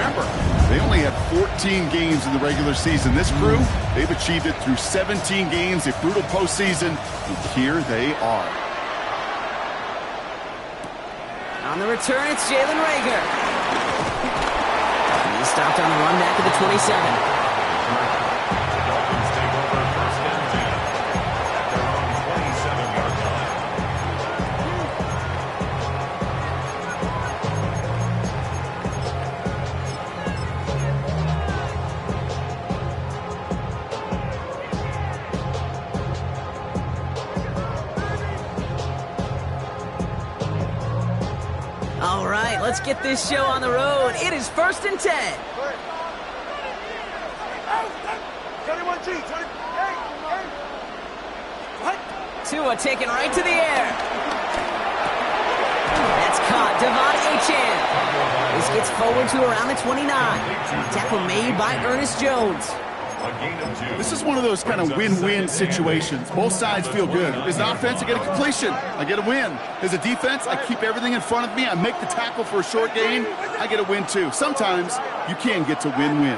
remember, they only had 14 games in the regular season. This crew, they've achieved it through 17 games, a brutal postseason, and here they are. On the return, it's Jalen Reagor. He stopped on the run back at the 27. All right, let's get this show on the road. It is 1st and 10. Tua taken right to the air. That's caught. Devon Achane. This gets forward to around the 29. Tackle made by Ernest Jones. This is one of those kind of win-win situations. Both sides feel good. As an offense, I get a completion. I get a win. As a defense, I keep everything in front of me. I make the tackle for a short gain. I get a win, too. Sometimes you can get to win-win.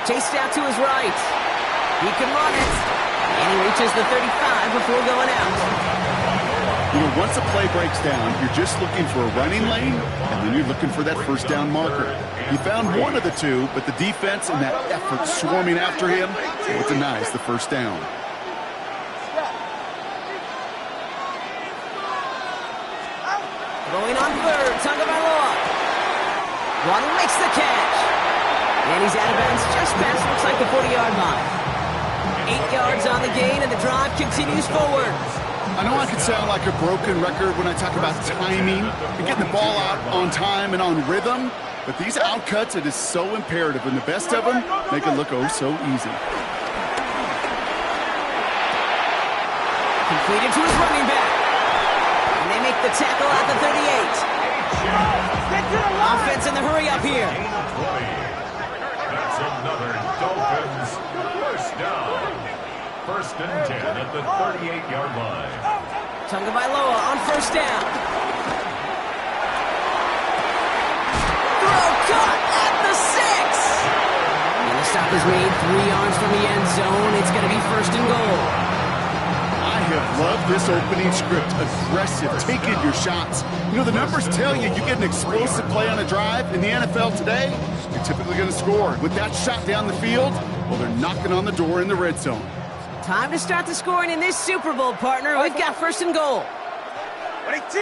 Chased out to his right. He can run it. And he reaches the 35 before going out. You know, once a play breaks down, you're just looking for a running lane, and then you're looking for that first down marker. He found one of the two, but the defense and that effort swarming after him, it denies the first down. Going on third, Tagovailoa. Waddle makes the catch. And he's out of bounds just past, looks like the 40-yard line. 8 yards on the gain, and the drive continues forward. I know I could sound like a broken record when I talk about timing and getting the ball out on time and on rhythm, but these outcuts, it is so imperative, and the best of them make it look oh so easy. Completed to his running back. And they make the tackle at the 38. Offense in the hurry up here. That's another Dolphins first down. 1st and 10 at the 38-yard line. Tagovailoa on first down. Throw caught at the 6. And the stop is made 3 yards from the end zone. It's going to be 1st and goal. I have loved this opening script. Aggressive, taking your shots. You know, the numbers tell you get an explosive play on a drive. In the NFL today, you're typically going to score. With that shot down the field, well, they're knocking on the door in the red zone. Time to start the scoring in this Super Bowl, partner. We've got 1st and goal. Let's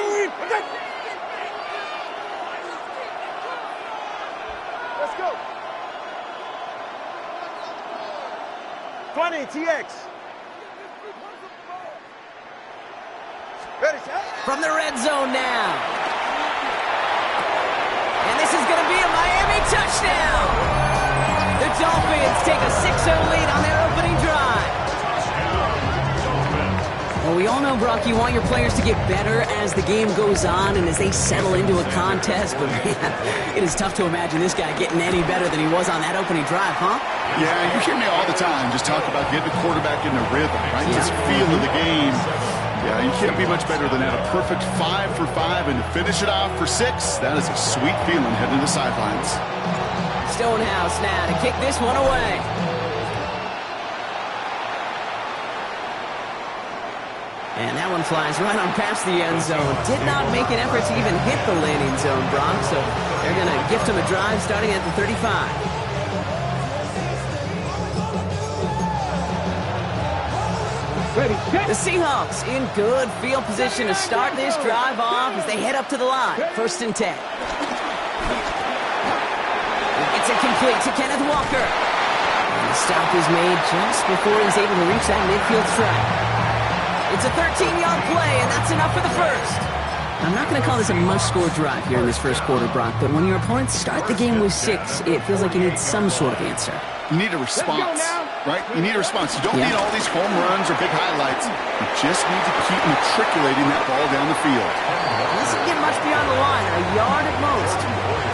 go. 20, TX. Ready, set. From the red zone now. And this is going to be a Miami touchdown. The Dolphins take a 6-0 lead on their opening drive. Well, we all know, Brock, you want your players to get better as the game goes on and as they settle into a contest, but man, it is tough to imagine this guy getting any better than he was on that opening drive, huh? Yeah, you hear me all the time just talk about getting the quarterback in the rhythm, right? Yeah. This feel of the game. Yeah, you can't be much better than that. A perfect 5 for 5, and to finish it off for 6, that is a sweet feeling heading to the sidelines. Stonehouse now to kick this one away. And that one flies right on past the end zone. Did not make an effort to even hit the landing zone, Brock, so they're going to gift him a drive starting at the 35. The Seahawks in good field position to start this drive off as they head up to the line. 1st and 10. It's incomplete to Kenneth Walker. And the stop is made just before he's able to reach that midfield strike. It's a 13-yard play, and that's enough for the first. I'm not going to call this a must-score drive here in this first quarter, Brock, but when your opponents start the game with 6, it feels like you need some sort of answer. You need a response, right? You need a response. You don't need all these home runs or big highlights. You just need to keep matriculating that ball down the field. This doesn't get much beyond the line, a yard at most.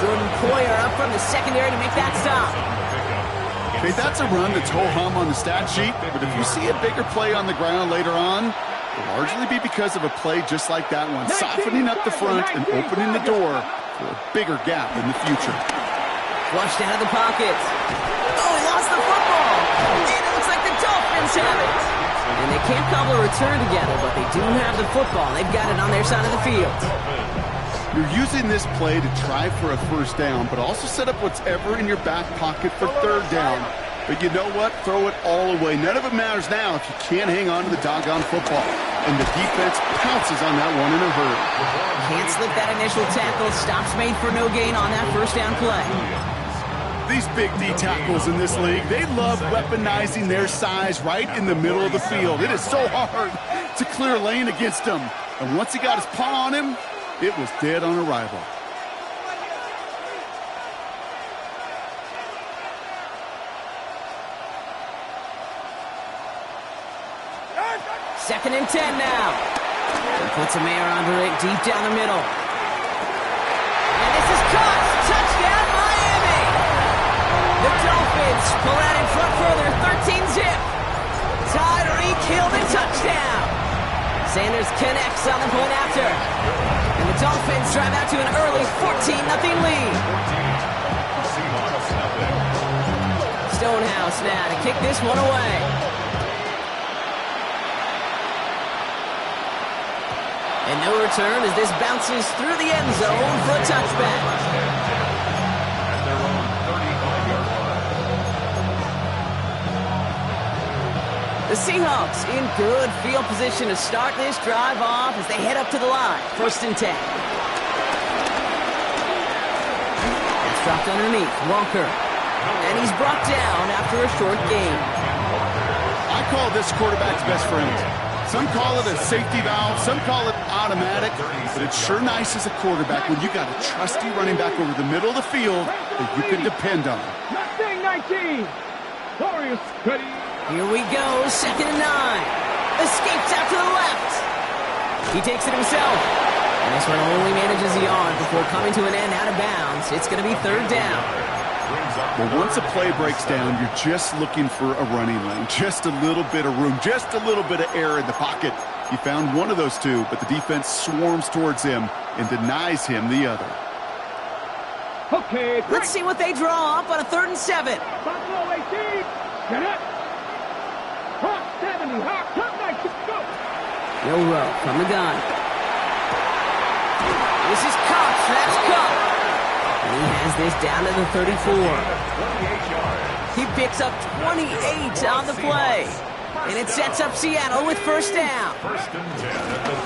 Jordan Poyer up from the secondary to make that stop. Okay, that's a run that's ho-hum on the stat sheet, but if you see a bigger play on the ground later on, largely be because of a play just like that one, softening up the front and opening the door for a bigger gap in the future. Flushed out of the pocket. Oh, he lost the football. And it looks like the Dolphins have it. And they can't cobble a return together, but they do have the football. They've got it on their side of the field. You're using this play to try for a first down, but also set up whatever in your back pocket for third down. But you know what? Throw it all away. None of it matters now if you can't hang on to the doggone football. And the defense pounces on that one in a hurry. Can't slip that initial tackle. Stops made for no gain on that first down play. These big D tackles in this league, they love weaponizing their size right in the middle of the field. It is so hard to clear lane against him. And once he got his paw on him, it was dead on arrival. Second and 10 now. He puts a man under it deep down the middle. And this is caught. Touchdown, Miami. The Dolphins pull out in front further, 13-zip. Tyreek Hill, the touchdown. Sanders connects on the point after. And the Dolphins drive out to an early 14-0 lead. Stonehouse now to kick this one away. And no return as this bounces through the end zone for a touchback. At their own 35-yard line. The Seahawks in good field position to start this drive off as they head up to the line. First and 10. It's dropped underneath. Walker. And he's brought down after a short gain. I call this quarterback's best friend. Some call it a safety valve, some call it automatic, but it's sure nice as a quarterback when you got a trusty running back over the middle of the field that you can depend on. 19. Glorious. Ready. Here we go, second and 9. Escapes out to the left. He takes it himself. And this one only manages the yard before coming to an end out of bounds. It's going to be third down. Well, once a play breaks down, you're just looking for a running lane. Just a little bit of room, just a little bit of air in the pocket. He found one of those two, but the defense swarms towards him and denies him the other. Okay. Let's see what they draw up on a 3rd and 7. Buffalo 18. Get it. Hawk 70. Hawk. Top 19. Go. Milrow from the gun. This is Cox. That's Cox. And he has this down to the 34. He picks up 28 on the play. And it sets up Seattle with first down.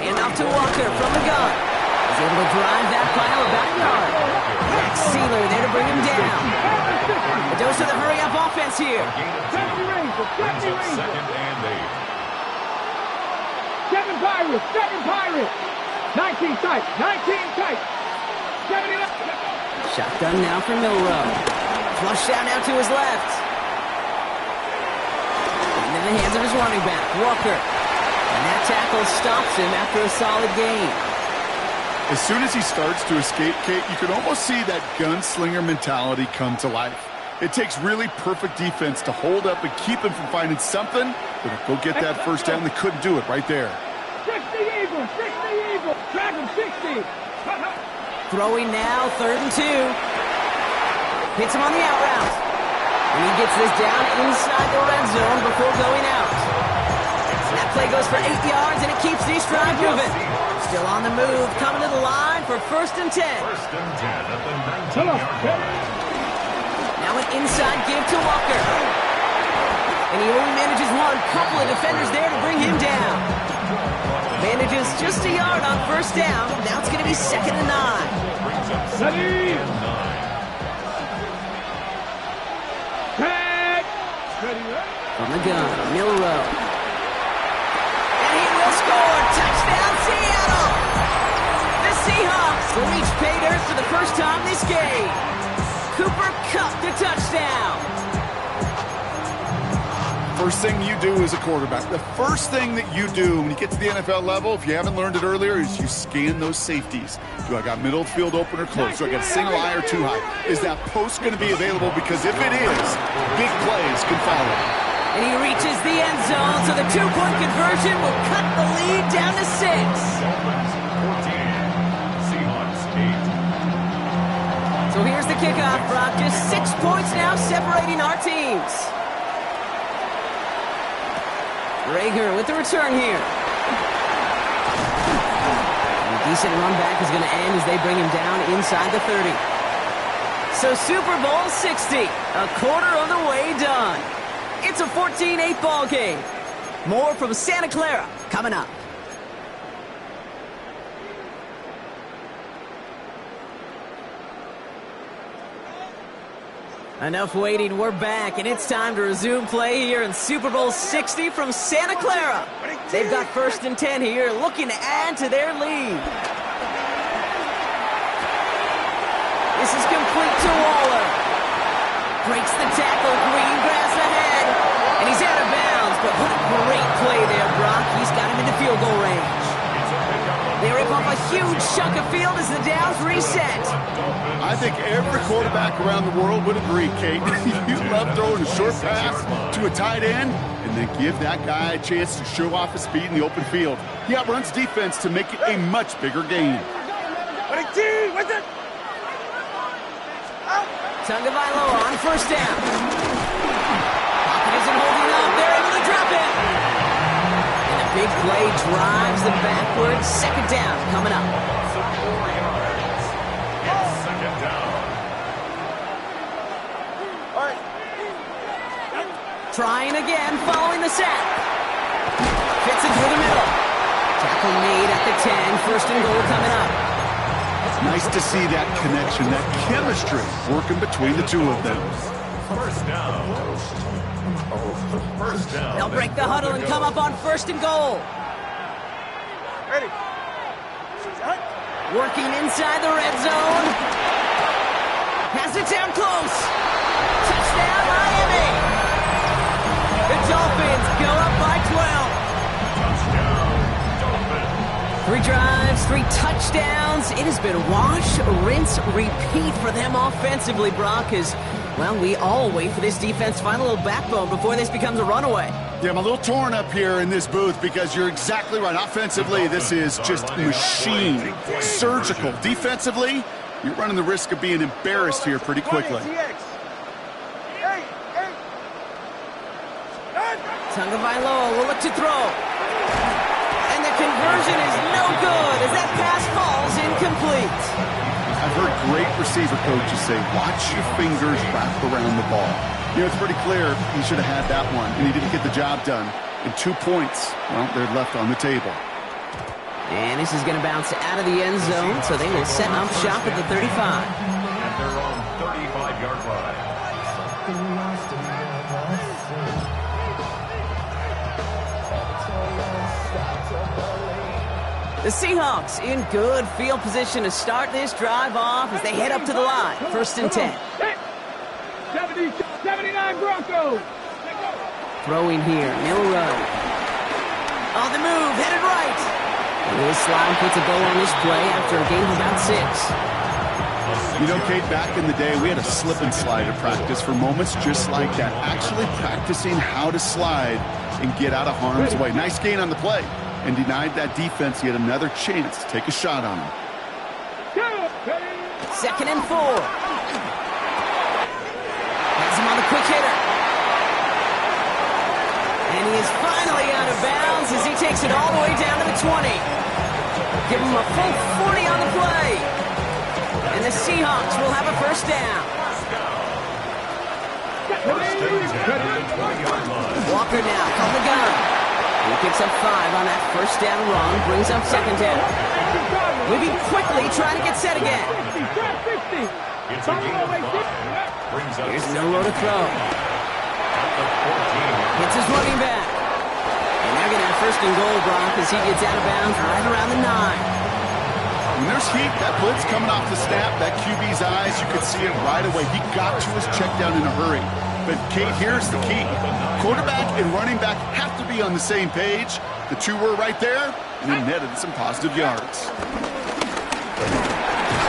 And off to Walker from the gun. He's able to drive that final backyard. Max Sealer there to bring him down. A dose of the hurry-up offense here. Second and 8. 7 Pirates. 19 tight. 19 tight. 70 left. Shotgun now for Milrow. Flush out now to his left. Into the hands of his running back, Walker. And that tackle stops him after a solid gain. As soon as he starts to escape, Kate, you can almost see that gunslinger mentality come to life. It takes really perfect defense to hold up and keep him from finding something that'll go get that first down. They couldn't do it right there. 60 Eagles. 60 Eagles. Drag him 60. Throwing now, 3rd and 2. Hits him on the out route. And he gets this down inside the red zone before going out. And that play goes for 8 yards, and it keeps these drive moving. Still on the move, coming to the line for 1st and 10. First and 10 at the 19-yard line. Now an inside give to Walker. And he only manages one. Couple of defenders there to bring him down. Manages just a yard on first down. Now it's going to be 2nd and 9. Ready. Tag. Ready. From the gun, Milrow. And he will score. Touchdown, Seattle. The Seahawks will reach pay dirt for the first time this game. Cooper Kupp the touchdown. First thing you do as a quarterback, the first thing that you do when you get to the NFL level, if you haven't learned it earlier, is you scan those safeties. Do I got middle field open or close? Do I got a single eye or too high? Is that post going to be available? Because if it is, big plays can follow. And he reaches the end zone, so the two-point conversion will cut the lead down to 6. Dolphins 14, Seahawks 8. So here's the kickoff, Brock. Just 6 points now separating our teams. Rager with the return here. And a decent run back is going to end as they bring him down inside the 30. So Super Bowl 60, a quarter of the way done. It's a 14-8 ball game. More from Santa Clara coming up. Enough waiting, we're back, and it's time to resume play here in Super Bowl 60 from Santa Clara. They've got 1st and 10 here, looking to add to their lead. This is complete to Waller. Breaks the tackle, green grass ahead, and he's out of bounds, but what a great play there, Brock. He's got him into field goal range. They rip off a huge chunk of field as the downs reset. I think every quarterback around the world would agree, Kate. You love throwing a short pass to a tight end and then give that guy a chance to show off his speed in the open field. He outruns defense to make it a much bigger game. Tagovailoa on 1st down. Pocket isn't holding up. They're able to drop it. And a big play drives them backwards. 2nd down coming up. 4 yards. It's 2nd down. Trying again following the sack. Fits it through the middle. Tackle made at the 10. 1st and goal coming up. Nice to see that connection, that chemistry working between the two of them. 1st down. 1st down. They'll break the huddle and come up on 1st and goal. Ready. Working inside the red zone. Has it down close. Touchdown, Miami. The Dolphins go up by 12. Touchdown, Dolphins. 3 drives, 3 touchdowns. It has been wash, rinse, repeat for them offensively, Brock, as, well, we all wait for this defense to find a little backbone before this becomes a runaway. Yeah, I'm a little torn up here in this booth because you're exactly right. Offensively, this is just machine, surgical. Defensively, you're running the risk of being embarrassed here pretty quickly. Tagovailoa will look to throw. And the conversion is no good as that pass falls incomplete. I've heard great receiver coaches say, watch your fingers wrap around the ball. You know, it's pretty clear he should have had that one, and he didn't get the job done. And 2 points, well, they're left on the table. And this is going to bounce out of the end zone, so they will set up shop at the 35. And they're on 35-yard line. The Seahawks in good field position to start this drive off as they head up to the line. 1st and 10. 79 Broncos. Throwing here, Milrow. On the move, headed right. And Will Slide puts a bow on this play after a gain of about 6. You know, Kate, back in the day, we had a slip and slide at practice for moments just like that. Actually practicing how to slide and get out of harm's way. Nice gain on the play. And denied that defense yet another chance to take a shot on him. 2nd and 4. Has him on the quick hitter. And he is finally out of bounds as he takes it all the way down to the 20. Give him a full 40 on the play. And the Seahawks will have a 1st down. Walker now from the gun. He picks up 5 on that 1st down run, brings up 2nd down. Moving quickly, trying to get set again. It's a gain of 5. Here's Milrow to throw. Hits his running back. And they're going to have 1st and goal, Brock, as he gets out of bounds right around the 9. When there's heat, that blitz coming off the snap, that QB's eyes, you could see it right away. He got to his check down in a hurry. But, Kate, here's the key. Quarterback and running back have to be on the same page. The two were right there, and it netted some positive yards.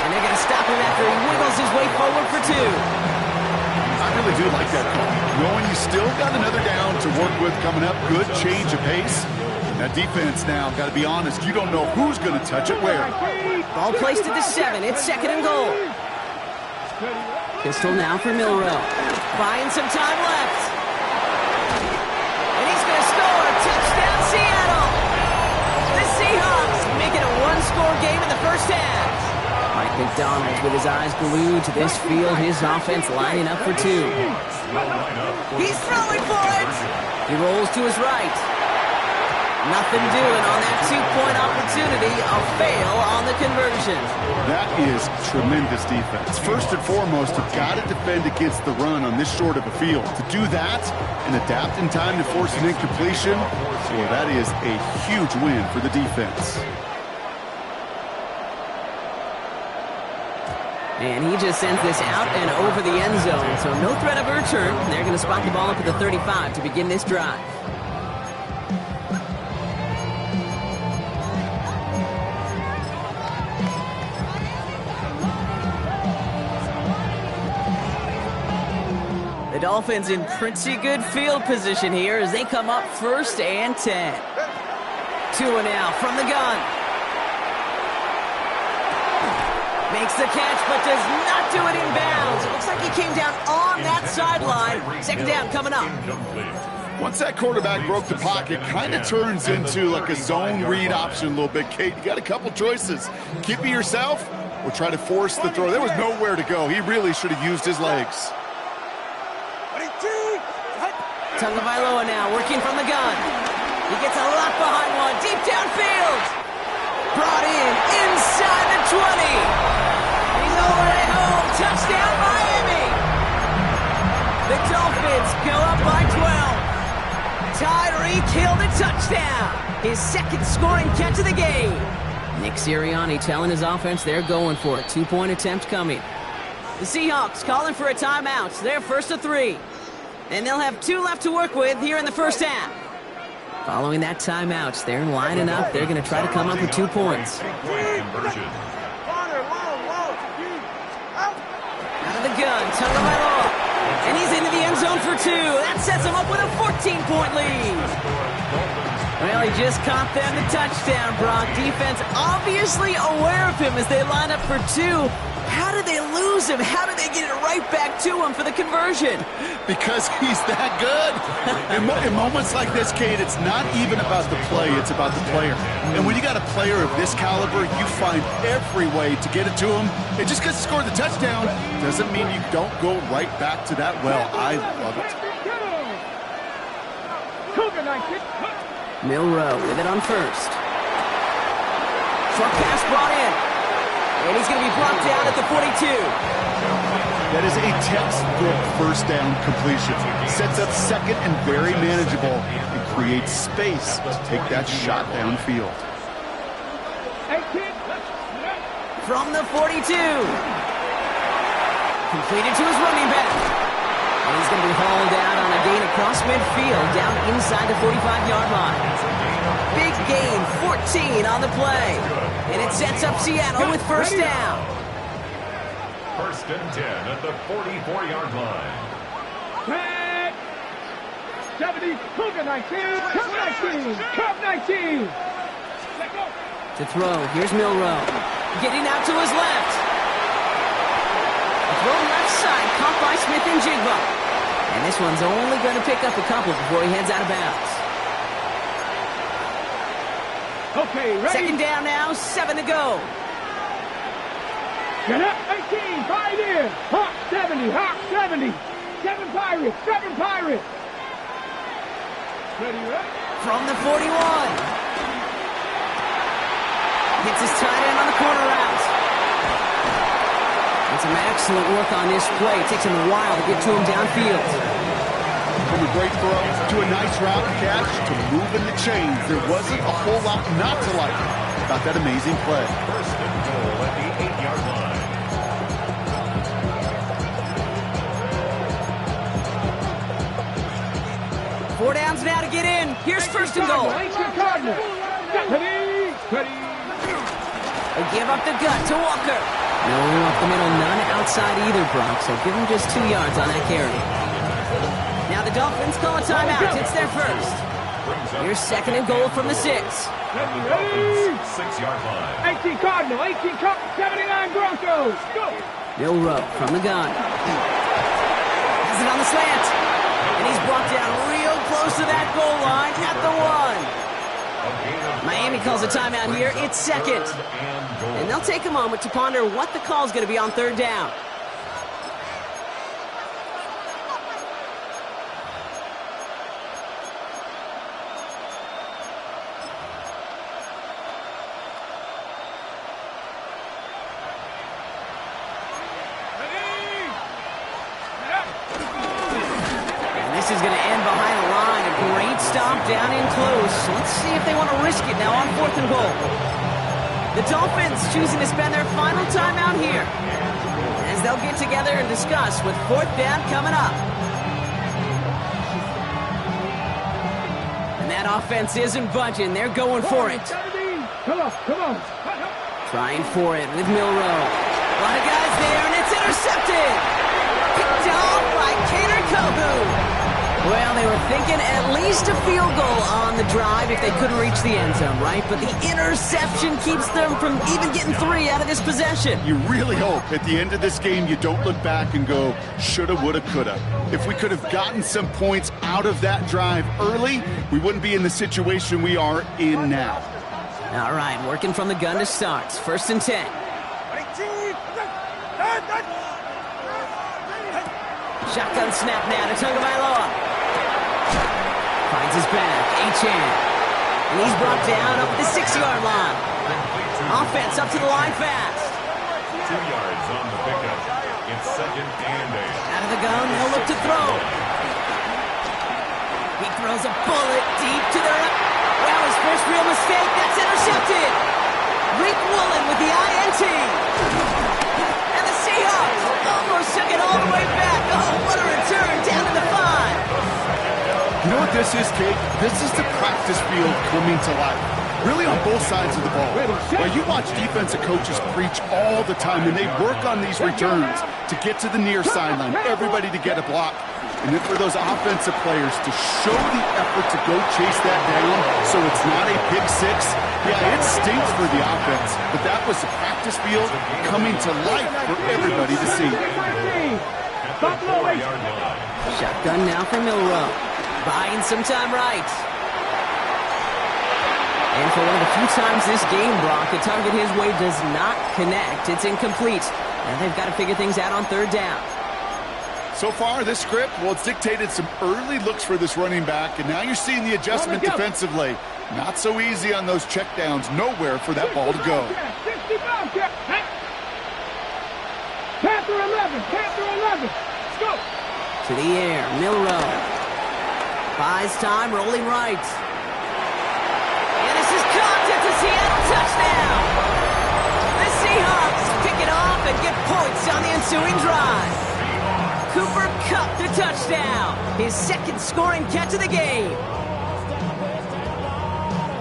And they're going to stop him after he wiggles his way forward for 2. I really do do like that call. Knowing you still got another down to work with coming up, good change of pace. And that defense now, got to be honest, you don't know who's going to touch it where. Ball placed at the 7. It's 2nd and goal. Pistol now for Milrow. Buying some time left. And he's going to score. Touchdown, Seattle. The Seahawks make it a one-score game in the first half. Mike McDonald with his eyes glued to this field. His offense lining up for 2. He's throwing for it. He rolls to his right. Nothing doing on that 2-point opportunity. A fail on the conversion. That is tremendous defense. First and foremost, you've got to defend against the run on this short of a field. To do that and adapt in time to force an incompletion, well, that is a huge win for the defense. And he just sends this out and over the end zone. So no threat of a return. They're going to spot the ball up at the 35 to begin this drive. The Dolphins in pretty good field position here as they come up 1st and 10. Tua now from the gun. Makes the catch, but does not do it in bounds. It looks like he came down on that sideline. 2nd down coming up. Once that quarterback broke the pocket, kind of turns into like a zone read option a little bit. Kate, you got a couple choices. Keep it yourself or try to force the throw. There was nowhere to go. He really should have used his legs. Tagovailoa now working from the gun. He gets a lot behind one. Deep downfield. Brought in inside the 20. He's over at home. Touchdown, Miami. The Dolphins go up by 12. Tyreek Hill the touchdown. His 2nd scoring catch of the game. Nick Sirianni telling his offense they're going for it. 2-point attempt coming. The Seahawks calling for a timeout. They're 1st to 3. And they'll have 2 left to work with here in the first half. Following that timeout, they're lining up. They're going to try to come up with 2 points. Out of the gun, Tagovailoa. And he's into the end zone for 2. That sets him up with a 14-point lead. Well, he just caught them the touchdown, Brock. Defense obviously aware of him as they line up for 2. How did they lose him? How did they get it right back to him for the conversion? Because he's that good. In moments like this, Kate, it's not even about the play, it's about the player. And when you got a player of this caliber, you find every way to get it to him. And just because he scored the touchdown doesn't mean you don't go right back to that well. I love it. Milrow with it on 1st. Short pass brought in. And he's going to be brought down at the 42. That is a textbook first down completion. Sets up 2nd and very manageable and creates space to take that shot downfield. From the 42. Completed to his running back. And he's going to be hauled out on a gain across midfield down inside the 45-yard line. Big gain, 14 on the play. And it sets up Seattle with 1st down. 1st and 10 at the 44-yard line. 70, Cougar 19, Cup 19, Cup 19. To throw, here's Milrow. Getting out to his left. Throw left side, caught by Smith and Jigba. And this one's only going to pick up a couple before he heads out of bounds. Okay, ready? 2nd down now, 7 to go. Get up, 18, 5 in. Hawk 70, Hawk 70. 7 Pirates, 7 Pirates. Ready, ready? From the 41. Gets his tight end on the corner route. And some excellent work on this play. It takes him a while to get to him downfield. From a great throw to a nice route catch to moving the chains. There wasn't a whole lot not to like about that amazing play. 1st and goal at the 8-yard line. 4 downs now to get in. Here's 1st and goal. Ready. They give up the gut to Walker. No up the middle, none outside either, Brock. So give him just 2 yards on that carry. the Dolphins call a timeout. It's their first. Here's second and goal from the 6. At the Dolphins' 6-yard line. 18 Cardinal, 18 Cardinal, 79 Broncos. Go. Milrow from the gun. Has it on the slant. And he's brought down real close to that goal line at the 1. Miami calls a timeout here. It's second. And they'll take a moment to ponder what the call is going to be on third down. This is going to end behind the line. A great stop down in close. Let's see if they want to risk it now on 4th and goal. The Dolphins choosing to spend their final timeout here as they'll get together and discuss with 4th down coming up. And that offense isn't budging. They're going for it. Come on. Trying for it with Milrow. A lot of guys there, and it's intercepted. Picked off by Cater Kohu. Well, they were thinking at least a field goal on the drive if they couldn't reach the end zone, right? But the interception keeps them from even getting 3 out of this possession. You really hope at the end of this game you don't look back and go, shoulda, woulda, coulda. If we could have gotten some points out of that drive early, we wouldn't be in the situation we are in now. All right, working from the gun to start. 1st and 10. Shotgun snap now to Tagovailoa. Finds his back, Achane. And he's brought down up the 6-yard line. Offense up to the line fast. 2 yards on the pickup. It's 2nd and 8. Out of the gun, he'll look to throw. He throws a bullet deep to the right. Well, his first real mistake, that's intercepted. Rick Woolen with the INT. And the Seahawks almost took it all the way back. Oh, what a return down to the 5. You know what this is, Kate? This is the practice field coming to life. Really on both sides of the ball. Well, you watch defensive coaches preach all the time, and they work on these returns to get to the near sideline, everybody to get a block. And then for those offensive players to show the effort to go chase that down so it's not a pick 6, yeah, it stinks for the offense. But that was the practice field coming to life for everybody to see. Shotgun now for Milrow. Buying some time right. And for one of the few times this game, Brock, the target his way does not connect. It's incomplete. And they've got to figure things out on 3rd down. So far, this script, well, it's dictated some early looks for this running back, and now you're seeing the adjustment defensively. Not so easy on those checkdowns. Nowhere for that ball to go. Panther 11. Let's go. To the air, Milrow. Buys time, rolling right. And this is caught. It's a Seattle touchdown. The Seahawks pick it off and get points on the ensuing drive. Cooper Kupp the touchdown. His 2nd scoring catch of the game.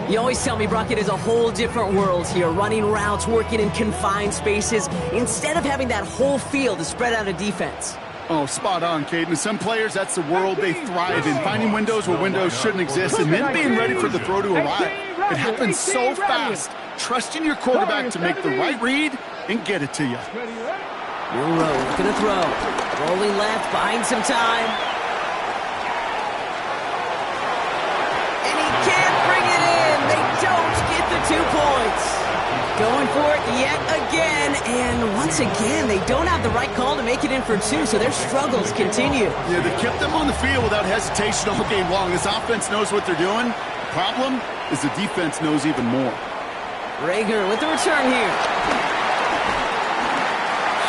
You always tell me, Brock, it is a whole different world here. Running routes, working in confined spaces, instead of having that whole field to spread out a defense. Oh, spot on, Caden. Some players, that's the world they thrive in. Finding windows where windows shouldn't exist and then being ready for the throw to arrive. It happens so fast. Trusting your quarterback to make the right read and get it to you. Milrow looking to throw. Rolling left, buying some time. And he can't bring it in. They don't get the 2 points. Going for it yet again, and once again, they don't have the right call to make it in for 2, so their struggles continue. Yeah, they kept them on the field without hesitation all game long. This offense knows what they're doing. The problem is the defense knows even more. Rager with the return here.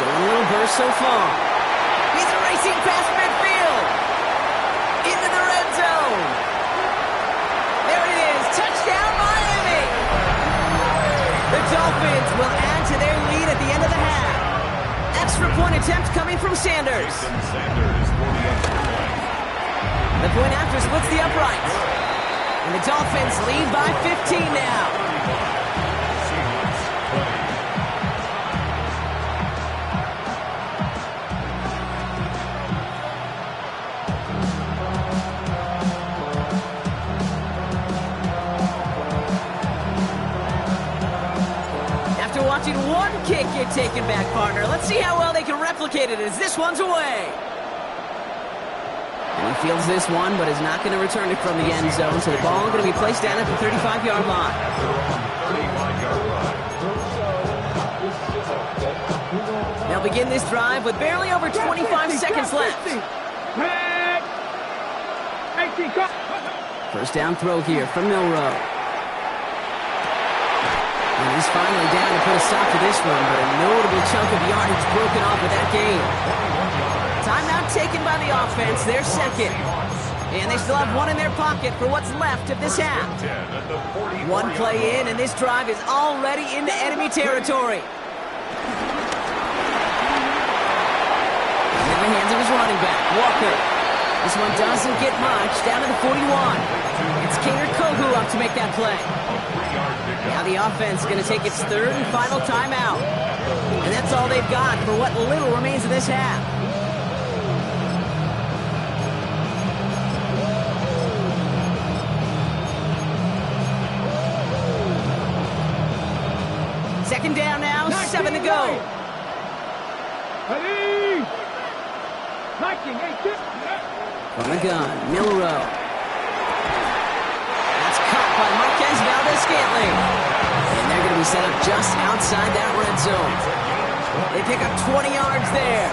Showing a little burst so far. He's racing past midfield. Into the red zone. There it is. Touchdown, Miami. The Dolphins will add to their lead at the end of the half. Extra point attempt coming from Sanders. The point after splits the uprights. And the Dolphins lead by 15 now. taken back, partner. Let's see how well they can replicate it as this one's away. And he fields this one, but is not going to return it from the end zone, so the ball is going to be placed down at the 35-yard line. They'll begin this drive with barely over 25 seconds left. First down throw here from Milroe. And he's finally down to put a stop to this one, but a notable chunk of yardage broken off with that game. Timeout taken by the offense, their second. And they still have one in their pocket for what's left of this half. One play in, and this drive is already into enemy territory. In the hands of his running back, Walker. This one doesn't get much, down to the 41. It's Kader Kohu up to make that play. Now the offense is going to take its third and final timeout. And that's all they've got for what little remains of this half. Second down now, 7 to go. From the gun, Milroe. That's caught by Marquez Valdez-Scantling. And they're going to be set up just outside that red zone. They pick up 20 yards there.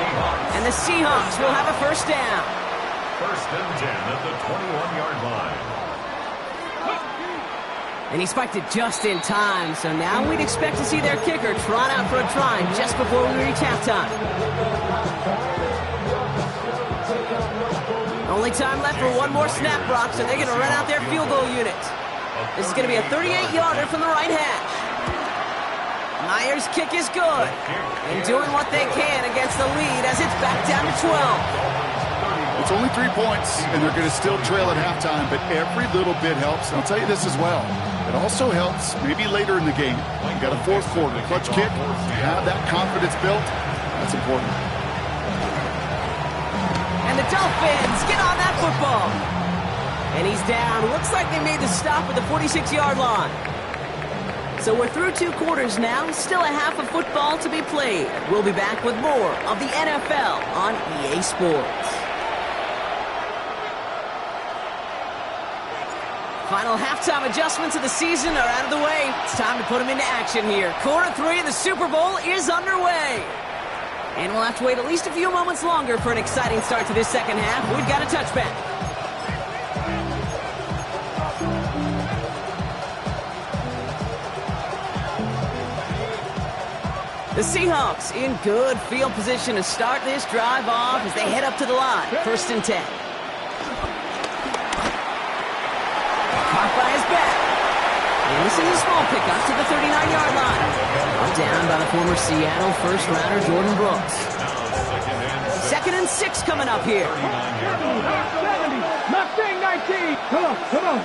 And the Seahawks will have a first down. First and 10 at the 21-yard line. And he spiked it just in time, so now we'd expect to see their kicker trot out for a try just before we reach halftime. Only time left for one more snap, Brock, so they're going to run out their field goal unit. This is going to be a 38-yarder from the right hash. Myers' kick is good, and doing what they can against the lead as it's back down to 12. It's only 3 points, and they're going to still trail at halftime, but every little bit helps. And I'll tell you this as well. It also helps maybe later in the game. You got a fourth quarter clutch kick. To have that confidence built, that's important. And the Dolphins get on that football. And he's down. Looks like they made the stop at the 46-yard line. So we're through 2 quarters now. Still a half of football to be played. We'll be back with more of the NFL on EA Sports. Final halftime adjustments of the season are out of the way. It's time to put them into action here. Quarter 3 of the Super Bowl is underway. And we'll have to wait at least a few moments longer for an exciting start to this second half. We've got a touchback. The Seahawks in good field position to start this drive off as they head up to the line. First and 10. Caught by his back. And this is a small pickup to the 39-yard line. Brought down by the former Seattle first-rounder Jordan Brooks. Second and 6 coming up here. 70, Mustang 19. Come on.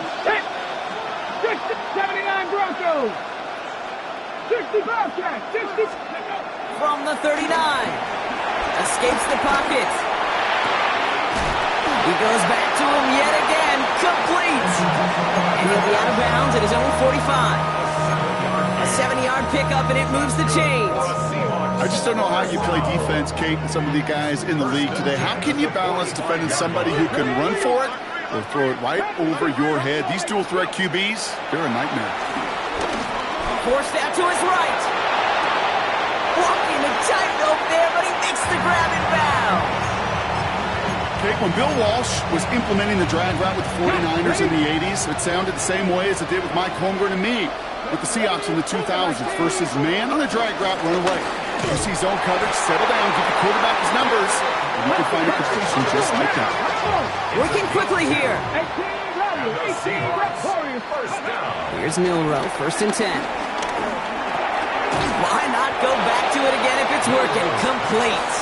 79 Broncos. 60 Bobcats. 60. From the 39. Escapes the pocket. He goes back to him yet again. Complete. And he'll be out of bounds at his own 45. A 70-yard pickup, and it moves the chains. I just don't know how you play defense, Kate, and some of the guys in the league today. How can you balance defending somebody who can run for it or throw it right over your head? These dual-threat QBs, they're a nightmare. Forced out to his right. Walking a tightrope there, but he makes the grab and bounds. Kate, when Bill Walsh was implementing the drag route with the 49ers in the 80s, it sounded the same way as it did with Mike Holmgren and me with the Seahawks in the 2000s. Versus man on a drag route, run away. You see zone coverage, settle down, give the quarterback his numbers, and you can find a completion just like that. Working quickly here. Here's Milroe, first and 10. Why not go back to it again if it's working? Complete.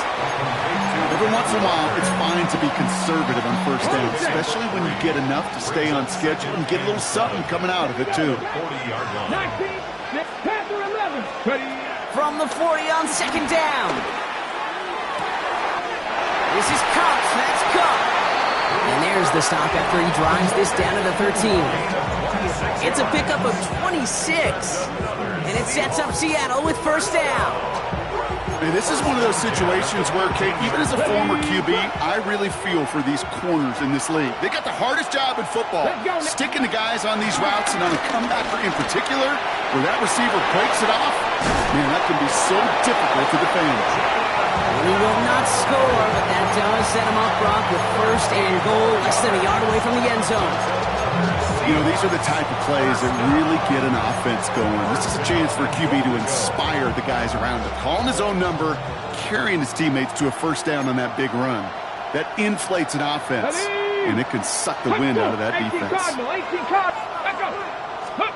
Every once in a while, it's fine to be conservative on first down, especially when you get enough to stay on schedule and get a little something coming out of it, too. 19, Panther 11. From the 40 on second down. This is Cox. That's caught. And there's the stop after he drives this down to the 13. It's a pickup of 26. And it sets up Seattle with first down. And this is one of those situations where, Kate, even as a former QB, I really feel for these corners in this league. They got the hardest job in football, sticking the guys on these routes and on a comebacker in particular, where that receiver breaks it off. Man, that can be so difficult to defend. He will not score, but that does set him up, Brock, with first and goal, less than a yard away from the end zone. You know, these are the type of plays that really get an offense going. This is a chance for a QB to inspire the guys around him. Calling his own number, carrying his teammates to a first down on that big run. That inflates an offense, and it can suck the wind out of that defense.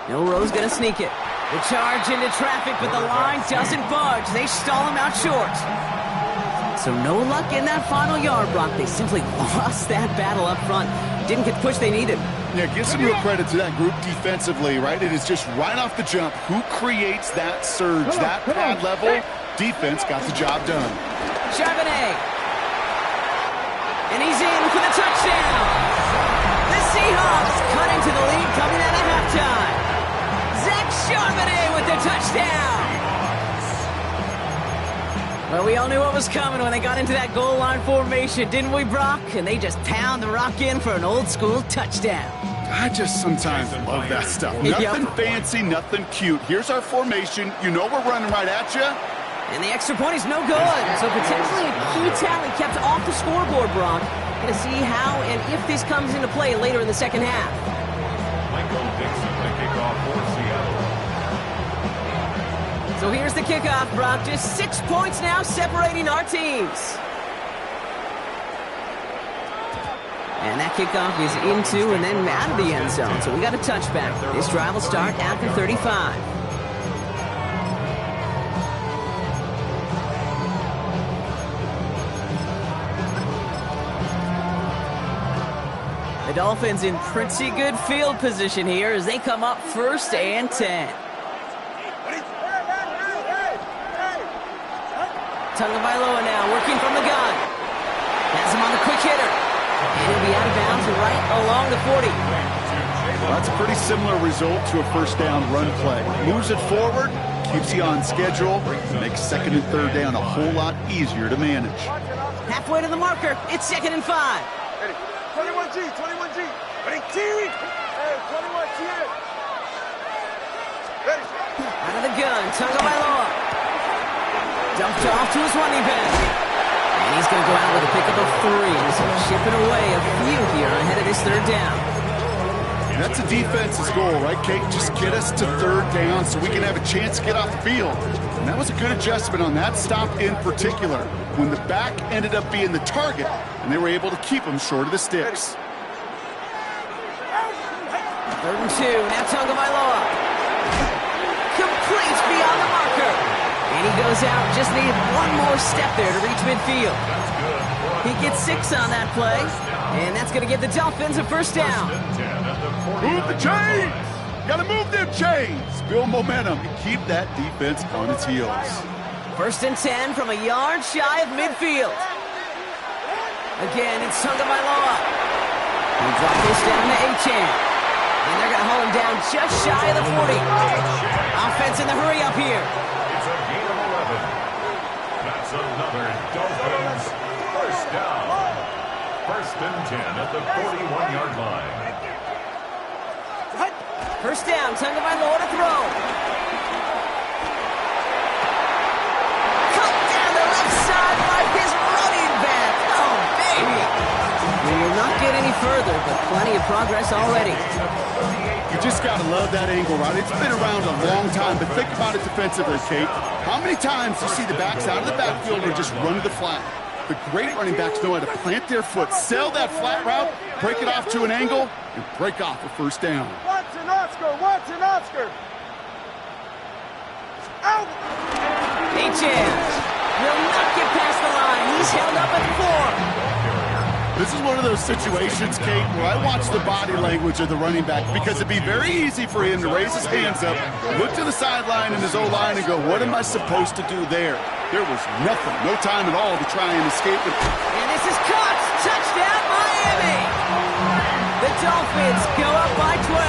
Milroe's going to sneak it. The charge into traffic, but the line doesn't budge. They stall him out short. So no luck in that final yard, Brock. They simply lost that battle up front. Didn't get the push they needed. Yeah, give some real credit to that group defensively, right? It is just right off the jump. Who creates that surge, that pad level? Defense got the job done. Charbonnet. And he's in for the touchdown. The Seahawks cut into the lead coming out of halftime. Zach Charbonnet with the touchdown. Well, we all knew what was coming when they got into that goal line formation, didn't we, Brock? And they just pound the rock in for an old-school touchdown. I just sometimes love that stuff. Nothing fancy, nothing cute. Here's our formation. You know we're running right at you. And the extra point is no good. So potentially a key tally kept off the scoreboard, Brock. Going to see how and if this comes into play later in the second half. Michael Dixon, the kickoff for Seattle. So here's the kickoff, Brock. Just 6 points now separating our teams. And that kickoff is into and then out of the end zone. So we got a touchback. This drive will start at the 35. The Dolphins in pretty good field position here as they come up first and 10. Tagovailoa now working from the gun. Has him on the quick hitter. And he'll be out of bounds right along the 40. Well, that's a pretty similar result to a first down run play. Moves it forward, keeps you on schedule, makes second and third down a whole lot easier to manage. Halfway to the marker. It's 2nd and 5. 21G, 21G. Ready, T. Hey, 21T. Ready. Out of the gun, Tagovailoa. Dumped off to his running back. And he's going to go out with a pickup of 3. So chipping away a few here ahead of this third down. That's a defense's goal, right, Kate? Just get us to third down so we can have a chance to get off the field. And that was a good adjustment on that stop in particular, when the back ended up being the target, and they were able to keep him short of the sticks. 3rd and 2. Now Tagovailoa. Completes beyond the marker. And he goes out. Just needed one more step there to reach midfield. He gets 6 on that play. And that's going to give the Dolphins a first down. Move the chains! Got to move them chains! Build momentum and keep that defense on its heels. 1st and 10 from a yard shy of midfield. Again, it's Tagovailoa. He dropped this down to Achane. And they're going to hold him down just shy of the 40. Offense in the hurry up here. It's a gain of 11. That's another Dolphins first down. 1st and 10 at the 41-yard line. First down, Tagovailoa to throw. Cut down the left side by his running back. Oh, baby. We will not get any further, but plenty of progress already. You just got to love that angle, right? It's been around a long time, but think about it defensively, Kate. How many times do you see the backs out of the backfield and just run to the flat? The great running backs know how to plant their foot, sell that flat route, break it off to an angle, and break off a first down. Watson, Oscar, Watson, Oscar. Out. Achane will not get past the line. He's held up at the 4. This is one of those situations, Kate, where I watch the body language of the running back because it'd be very easy for him to raise his hands up, look to the sideline in his O-line and go, what am I supposed to do there? There was nothing, no time at all to try and escape it. And this is caught. Touchdown, Miami. The Dolphins go up by 12.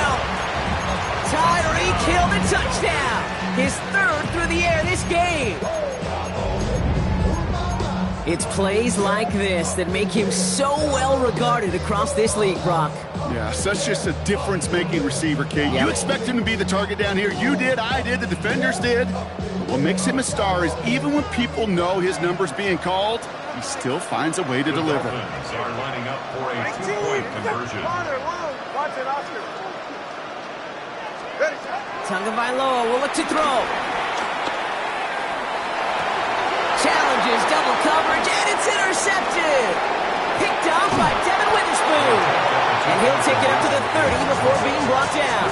Tyreek Hill the touchdown. His 3rd through the air this game. It's plays like this that make him so well regarded across this league, Brock. Yeah, such just a difference-making receiver, Kate. Yep. You expect him to be the target down here. You did, I did, the defenders did. But what makes him a star is even when people know his number's being called, he still finds a way to deliver. Dolphins are lining up for a two-point conversion. Tagovailoa will look to throw. Challenges double coverage, and it's intercepted. Picked off by Devin Witherspoon. And he'll take it up to the 30 before being brought down.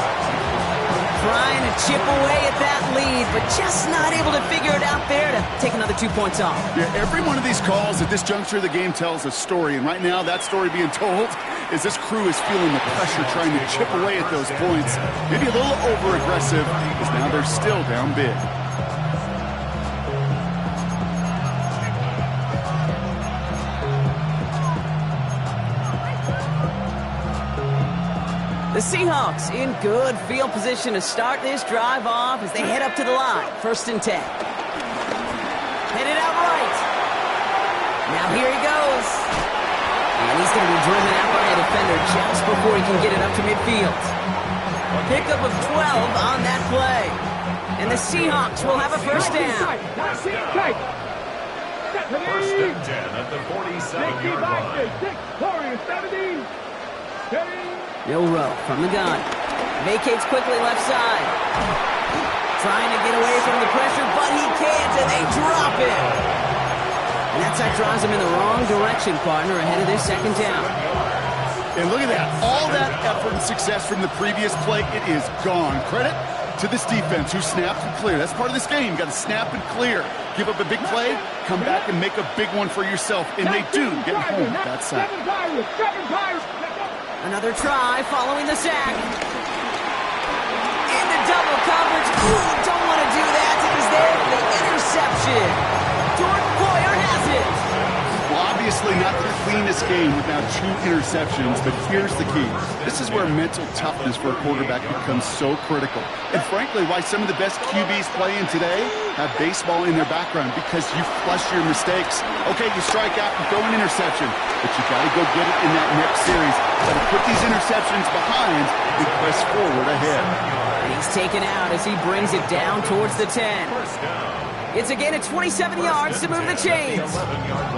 Trying to chip away at that lead, but just not able to figure it out there to take another 2 points off. Yeah, every one of these calls at this juncture of the game tells a story, and right now that story being told is this crew is feeling the pressure trying to chip away at those points. Maybe a little over-aggressive, because now they're still down big. The Seahawks in good field position to start this drive off as they head up to the line. 1st and 10. Headed out right. Now here he goes. And he's going to be driven out by a defender just before he can get it up to midfield. Pickup of 12 on that play. And the Seahawks will have a 1st down. 1st and 10 at the 47-yard line. Bill Rowe from the gun. Vacates quickly left side. Trying to get away from the pressure, but he can't, and they drop it. And that sack drives him in the wrong direction, partner, ahead of this 2nd down. And look at that. All that effort and success from the previous play, it is gone. Credit to this defense who snapped and cleared. That's part of this game. You got to snap and clear. Give up a big play, come back and make a big one for yourself. And they do get home with that sack. Another try following the sack. Into double coverage. Ooh, don't want to do that. It was there for the interception. Jordan Poyer has it. Well, obviously not the cleanest game without 2 interceptions, but here's the key. This is where mental toughness for a quarterback becomes so critical. And frankly, why some of the best QBs playing today have baseball in their background, because you flush your mistakes. Okay, you strike out and throw an interception, but you got to go get it in that next series. Got to put these interceptions behind and press forward ahead. And he's taken out as he brings it down towards the 10. It's a gain of 27 yards to move the chains.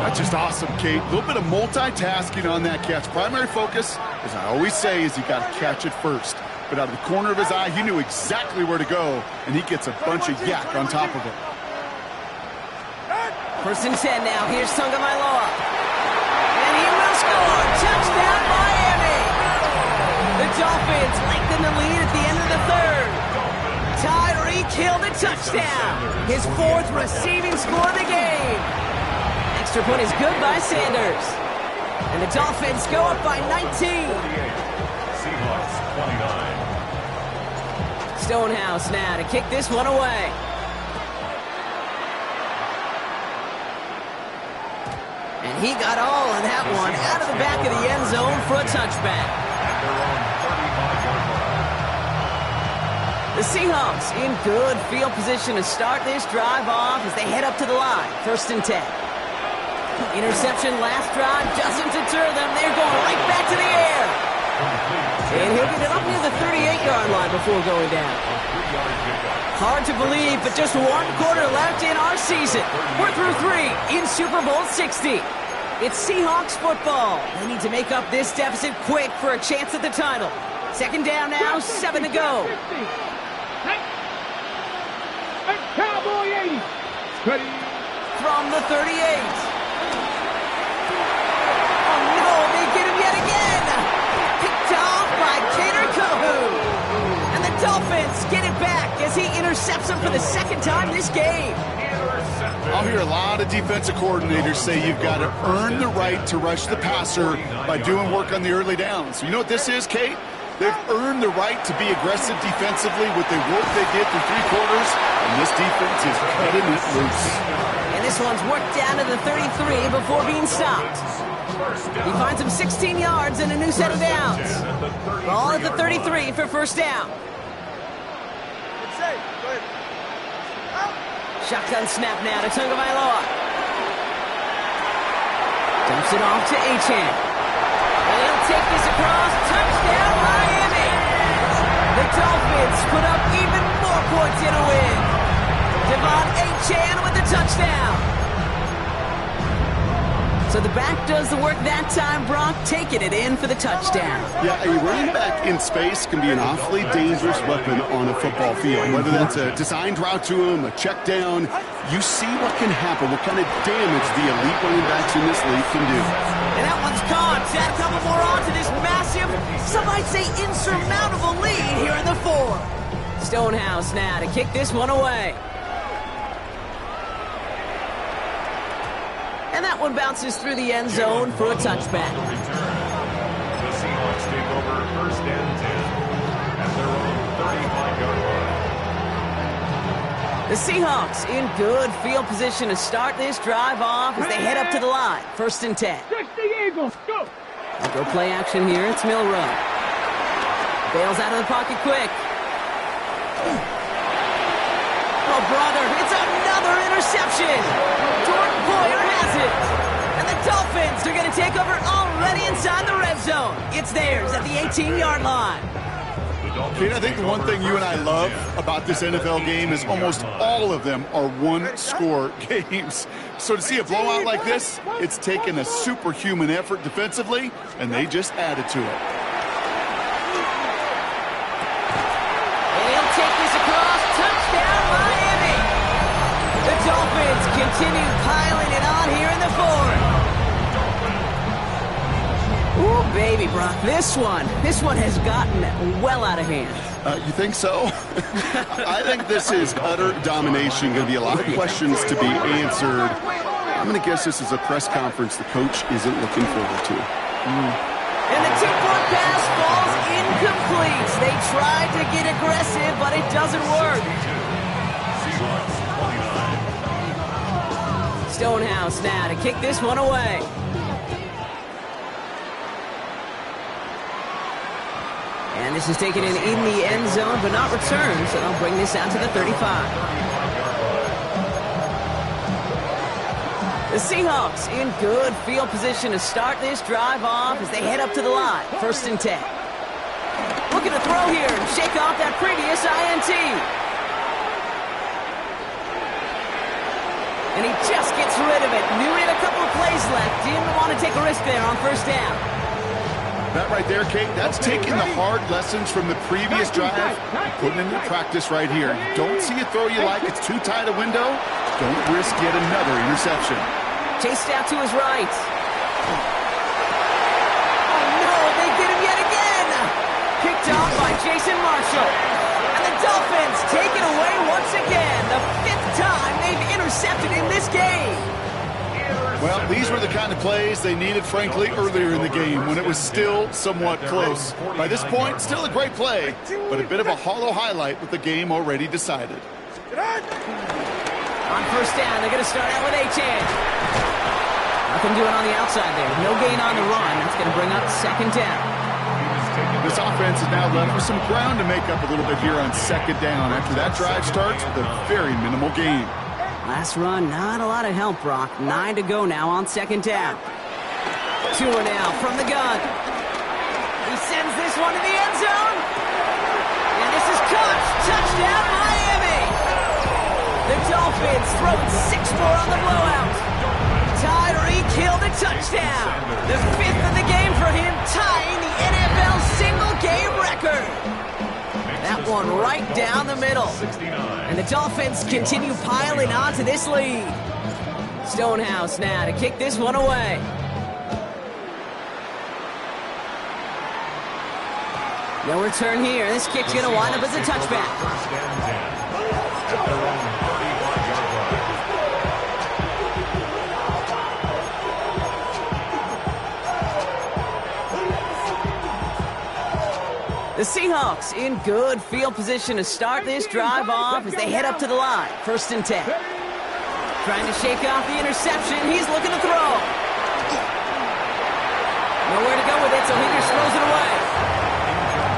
That's just awesome, Kate. A little bit of multitasking on that catch. Primary focus, as I always say, is you got to catch it first. But out of the corner of his eye, he knew exactly where to go, and he gets a bunch of yak on top of it. 1st and 10 now. Here's Tagovailoa. And he will score. Touchdown, Miami. The Dolphins lengthen the lead at the end of the 3rd. Tyreek Hill the touchdown. His 4th receiving score of the game. Extra point is good by Sanders. And the Dolphins go up by 19. Seahawks 29. Stonehouse now to kick this one away. And he got all of that one out of the back of the end zone for a touchback. At their own 35-yard line. The Seahawks in good field position to start this drive off as they head up to the line. 1st and 10. Interception last drive doesn't deter them. They're going right back to the air. And he'll get it up near the 38-yard line before going down. Hard to believe, but just 1 quarter left in our season. We're through 3 in Super Bowl 60. It's Seahawks football. They need to make up this deficit quick for a chance at the title. 2nd down now, 7 to go. Cowboy 80. Ready. From the 38. Oh no, they get him yet again. Picked off by Kader Kohu. And the Dolphins get it back as he intercepts him for the 2nd time this game. I'll hear a lot of defensive coordinators say you've got to earn the right to rush the passer by doing work on the early downs. You know what this is, Kate? They've earned the right to be aggressive defensively with the work they did through 3 quarters, and this defense is cutting it loose. And this one's worked down to the 33 before being stopped. He finds him 16 yards and a new set of downs. Ball at the 33 for 1st down. Shotgun snap now to Tagovailoa. Dumps it off to Achane. And he'll take this across. Touchdown, Miami! The Dolphins put up even more points in a win. Devon Achane with the touchdown. So the back does the work that time, Brock, taking it in for the touchdown. Yeah, a running back in space can be an awfully dangerous weapon on a football field. Whether that's a designed route to him, a check down, you see what can happen, what kind of damage the elite running backs in this league can do. And that one's caught. Add a couple more on to this massive, some might say insurmountable lead here in the fourth. Stonehouse now to kick this one away. And that one bounces through the end zone for a touchback. The Seahawks take over first and 10 at their own 35-yard line. The Seahawks in good field position to start this drive off as they head up to the line. First and 10. 60 Eagles, go! Go play action here. It's Milrow. Bails out of the pocket quick. Oh, brother, it's another interception. Jordan Poyer has it. And the Dolphins are going to take over already inside the red zone. It's theirs at the 18-yard line. Kate, I think the one thing you and I love about this NFL game is almost all of them are one-score games. So to see a blowout like this, it's taken a superhuman effort defensively, and they just added to it. And he'll take this across. Touchdown, Miami. The Dolphins continue piling it on here in the fourth. Ooh, baby, Brock, this one has gotten well out of hand. You think so? I think this is utter domination. Going to be a lot of questions to be answered. I'm going to guess this is a press conference the coach isn't looking forward to. And the two-point pass falls incomplete. They tried to get aggressive, but it doesn't work. Stonehouse now to kick this one away. And this is taken in the end zone, but not returned, so they'll bring this out to the 35. The Seahawks in good field position to start this drive off as they head up to the line. First and 10. Looking to throw here and shake off that previous INT. And he just gets rid of it. Knew he had a couple of plays left. Didn't want to take a risk there on first down. That right there, Kate, that's taking the hard lessons from the previous drive and putting into practice right here. You don't see a throw you like, it's too tight a window. Don't risk yet another interception. Chased out to his right. Oh, no, they get him yet again. Picked off by Jason Marshall. And the Dolphins take it away once again. The fifth time they've intercepted in this game. Well, these were the kind of plays they needed, frankly, earlier in the game when it was still somewhat close. By this point, still a great play, but a bit of a hollow highlight with the game already decided. On first down, they're going to start out with Achane. Nothing doing on the outside there. No gain on the run. That's going to bring up second down. This offense is now left with some ground to make up a little bit here on second down after that drive starts with a very minimal gain. Last run, not a lot of help, Brock. 9 to go now on second down. Tua now from the gun. He sends this one to the end zone. And this is caught. Touchdown, Miami. The Dolphins throwing 6 more on the blowout. Tyreek Hill the touchdown. The fifth of the game for him, tying the NFL single-game record. That one right down the middle. And the Dolphins continue piling on to this lead. Stonehouse now to kick this one away. No return here. This kick's going to wind up as a touchback. First and 10 at their own 35-yard line. The Seahawks in good field position to start this drive off as they head up to the line. First and 10. Trying to shake off the interception. He's looking to throw. Nowhere to go with it, so he just throws it away.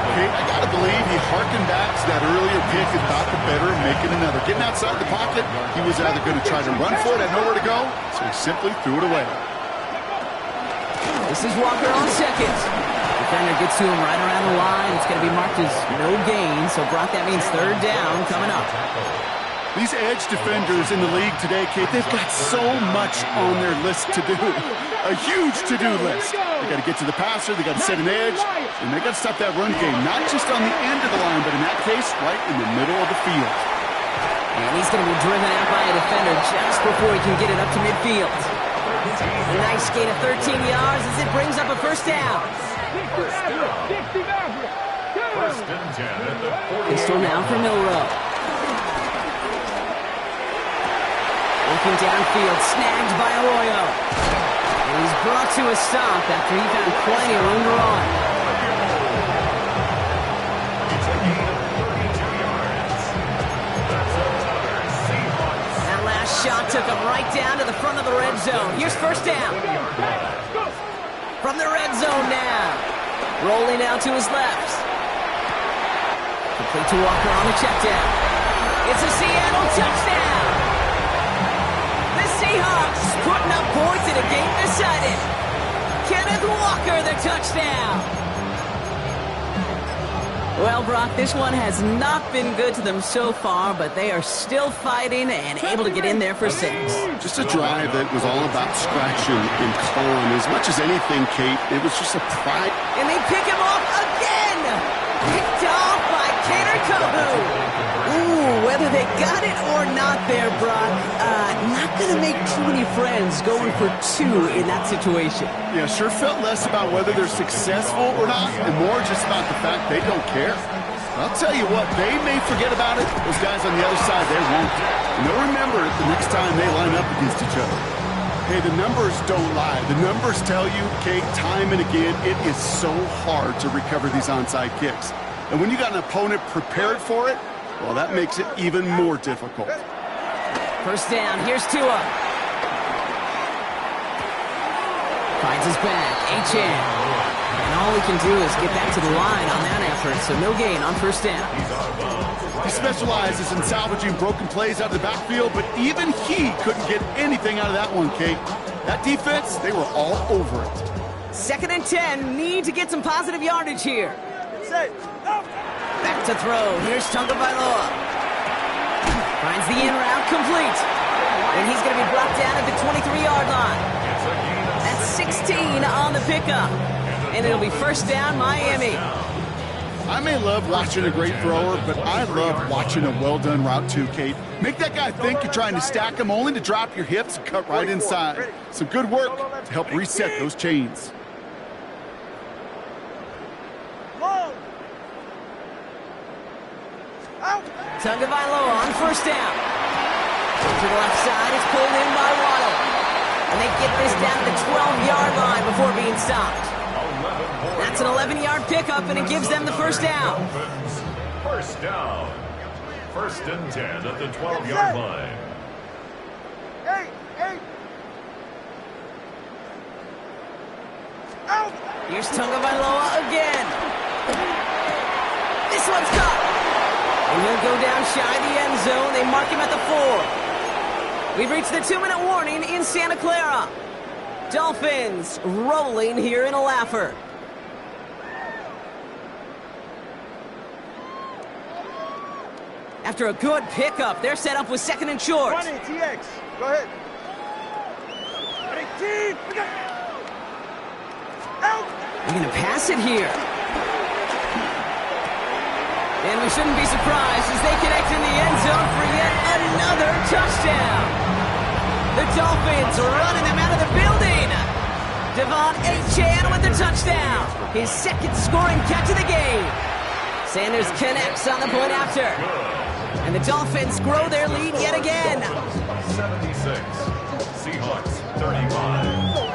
Okay, I got to believe he harkened back to that earlier pick and thought the better of making another. Getting outside the pocket, he was either going to try to run for it, had nowhere to go, so he simply threw it away. This is Walker on second. Defender gets to him right around the line. It's going to be marked as no gain. So, Brock, that means third down coming up. These edge defenders in the league today, Kate, they've got so much on their list to do. A huge to-do list. They got to get to the passer, they got to set an edge, and they got to stop that run game, not just on the end of the line, but in that case, right in the middle of the field. And he's going to be driven out by a defender just before he can get it up to midfield. A nice gain of 13 yards as it brings up a first down. First and 10 at the 40. Pistol now for Milrow. Looking downfield, snagged by Arroyo. And he's brought to a stop after he found plenty of room to run. It's a gain of 32 yards. That's another Seahawks. That last shot took him right down to the front of the red zone. Here's first down. From the red zone now. Rolling out to his left. Complete to Walker on the check down. It's a Seattle touchdown. The Seahawks putting up points in a game decided. Kenneth Walker, the touchdown. Well, Brock, this one has not been good to them so far, but they are still fighting and able to get in there for 6. Just a drive that was all about scratching and clawing. As much as anything, Kate, it was just a pride. And they pick him off again! Picked off by Kader Kohu. Ooh, whether they got it or not there, Brock, not going to make too many friends going for 2 in that situation. Yeah, sure felt less about whether they're successful or not, and more just about the fact they don't care. I'll tell you what, they may forget about it. Those guys on the other side, they won't. And they'll remember it the next time they line up against each other. Hey, the numbers don't lie. The numbers tell you, Kate, time and again, it is so hard to recover these onside kicks. And when you got an opponent prepared for it, well, that makes it even more difficult. First down, here's Tua. Finds his back, H.N. And all he can do is get back to the line on that effort, so no gain on first down. He specializes in salvaging broken plays out of the backfield, but even he couldn't get anything out of that one, Kate. That defense, they were all over it. 2nd and 10, need to get some positive yardage here. Back to throw, here's Tonga Bailoa. Finds the in route, complete. And he's going to be brought down at the 23-yard line. That's 16 on the pickup. And it'll be first down, Miami. I may love watching a great thrower, but I love watching a well-done route too, Kate. Make that guy think you're trying to stack him only to drop your hips and cut right inside. Some good work to help reset those chains. Tonga Bailoa on first down. To the left side, it's pulled in by Waddle. And they get this down to the 12-yard line before being stopped. That's an 11-yard pickup, and it gives them the first down. First down. First and 10 at the 12-yard line. Here's Tonga Bailoa again. This one's caught. And he'll go down shy of the end zone. They mark him at the 4. We've reached the 2-minute warning in Santa Clara. Dolphins rolling here in a laugher. After a good pickup, they're set up with 2nd and short. TX. Go ahead. They're going to pass it here. And we shouldn't be surprised as they connect in the end zone for yet another touchdown. The Dolphins running them out of the building. Devon Achane with the touchdown. His 2nd scoring catch of the game. Sanders connects on the point after. And the Dolphins grow their lead yet again. 76. Seahawks 35.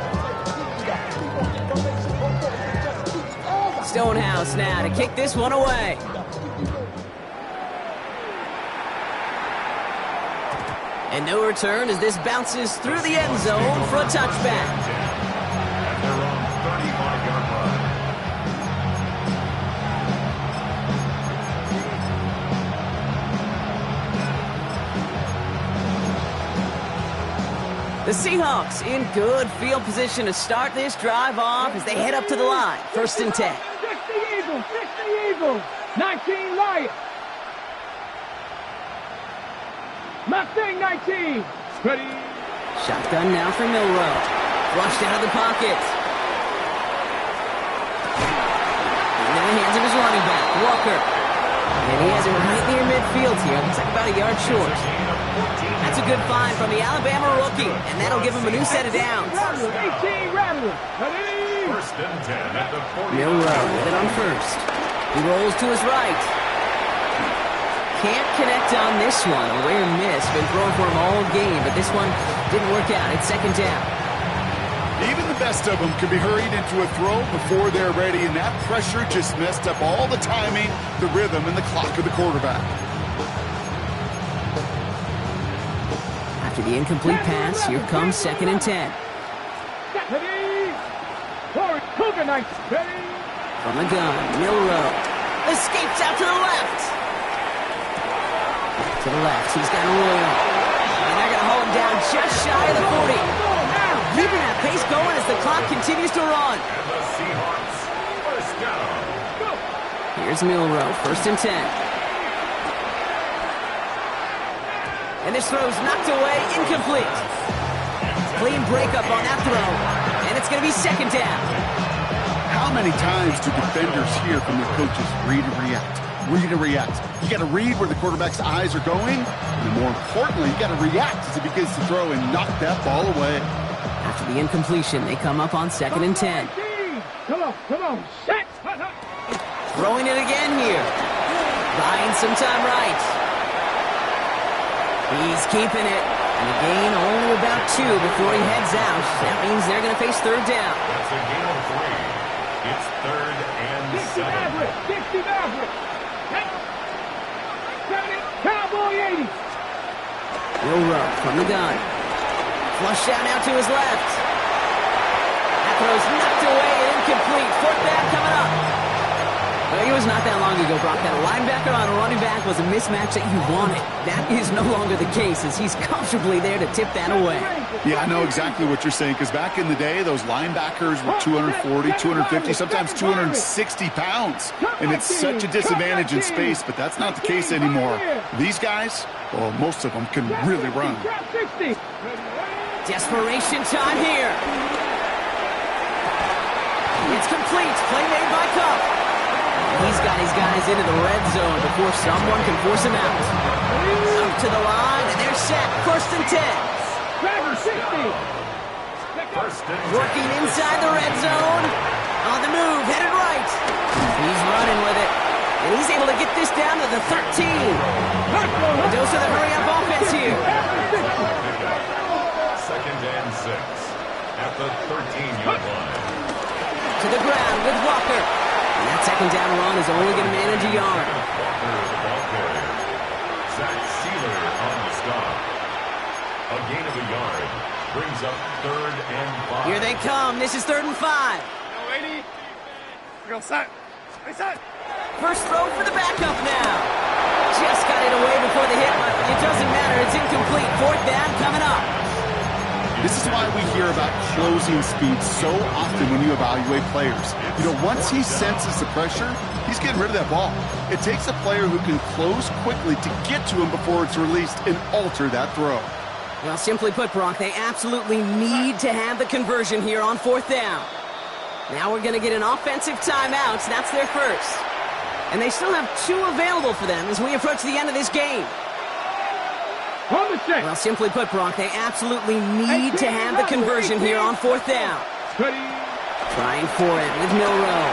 Stonehouse now to kick this one away. And no return as this bounces through the end zone for a touchback. At their own 35-yard line. The Seahawks in good field position to start this drive off as they head up to the line. 1st and 10. 60 Eagles, 19 Lions. Mustang 19. Ready. Shotgun now for Milrow. Flushed out of the pocket. Into the hands of his running back, Walker. And he has it right near midfield here. Looks like about a yard short. That's a good find from the Alabama rookie, and that'll give him a new set of downs. 18 Rattlers. Ready. 1st and 10 at the 40. Milrow with it on 1st. He rolls to his right. Can't connect on this one. A rare miss. Been throwing for him all game, but this one didn't work out. It's 2nd down. Even the best of them could be hurried into a throw before they're ready, and that pressure just messed up all the timing, the rhythm, and the clock of the quarterback. After the incomplete pass, here comes 2nd and 10. Ready. Forward, Cougar 19. Ready. From the gun, Milrow escapes out to the left. To the left, he's got Royal. And they're going to hold him down just shy of the 40. Keeping that pace going as the clock continues to run. And the Seahawks, 1st down. Here's Milrow, 1st and 10. And this throw's knocked away, incomplete. Clean breakup on that throw. And it's going to be 2nd down. How many times do defenders hear from their coaches, read and react, read and react? You got to read where the quarterback's eyes are going, and more importantly, you got to react as he begins to throw and knock that ball away. After the incompletion, they come up on 2nd and 10. Come on, set. Throwing it again here. Buying some time right. He's keeping it. And a gain only about 2 before he heads out. That means they're going to face 3rd down. That's a gain of 3. It's 3rd and 7. 60 Maverick. 70 Cowboy 80. Milrow from the gun. Flush out now to his left. That throw's knocked away and incomplete. 4th down coming up. Well, it was not that long ago, Brock, that a linebacker on a running back was a mismatch that you wanted. That is no longer the case as he's comfortably there to tip that away. Yeah, I know exactly what you're saying, because back in the day, those linebackers were 240, 250, sometimes 260 pounds. And it's such a disadvantage in space, but that's not the case anymore. These guys, well, most of them can really run. Desperation time here. It's complete. Play made by Cup. He's got his guys into the red zone before someone can force him out. Up to the line, and they're set. 1st and 10. Working inside the red zone. On the move, headed right. He's running with it. And he's able to get this down to the 13. A dose of the hurry-up offense here. 2nd and 6 at the 13-yard line. To the ground with Walker. And that 2nd down run is only going to manage a yard. Walker is the ball carrier. Zach Sealer on the stop. A gain of a yard brings up 3rd and 5. Here they come. This is 3rd and 5. First throw for the backup now. Just got it away before the hit, but it doesn't matter. It's incomplete. 4th down coming up. This is why we hear about closing speed so often when you evaluate players. You know, once he senses the pressure, he's getting rid of that ball. It takes a player who can close quickly to get to him before it's released and alter that throw. Well, simply put, Brock, they absolutely need to have the conversion here on 4th down. Now we're going to get an offensive timeout. That's their first. And they still have 2 available for them as we approach the end of this game. Well, simply put, Brock, they absolutely need to have the conversion here on 4th down. Trying for it with Milrow.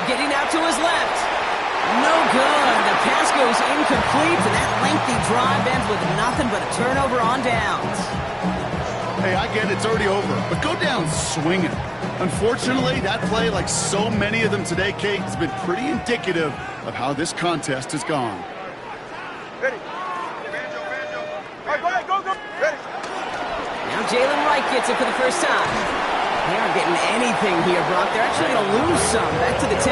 Getting out to his left. No good. The pass goes incomplete, and that lengthy drive ends with nothing but a turnover on downs. Hey, I get it, it's already over, but go down swinging. Unfortunately, that play, like so many of them today, Kate, has been pretty indicative of how this contest has gone. Ready. All right, go. Ready. Now Jalen Wright gets it for the first time. They aren't getting anything here, Brock. They're actually going to lose some. Back to the 10.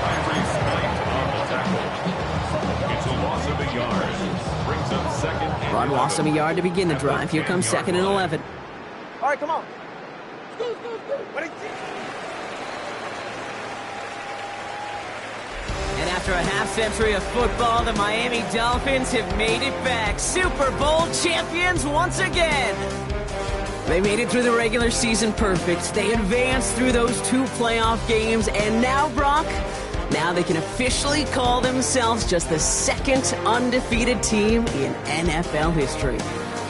Tyrese Knight on the tackle. It's a loss of a yard. Brings up 2nd and Squad lost him a yard to begin the drive. Here comes 2nd and 11. All right, come on. And after a half-century of football, the Miami Dolphins have made it back. Super Bowl champions once again. They made it through the regular season perfect. They advanced through those 2 playoff games. And now, Brock, now they can officially call themselves just the 2nd undefeated team in NFL history.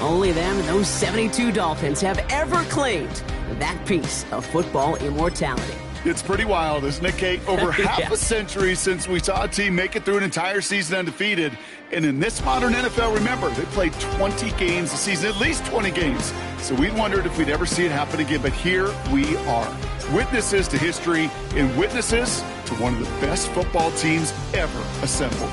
Only them and those 72 Dolphins have ever claimed that piece of football immortality. It's pretty wild, isn't it, Kate? Over half Yeah. a century since we saw a team make it through an entire season undefeated. And in this modern NFL, remember, they played 20 games a season, at least 20 games. So we wondered if we'd ever see it happen again, but here we are. Witnesses to history and witnesses to one of the best football teams ever assembled.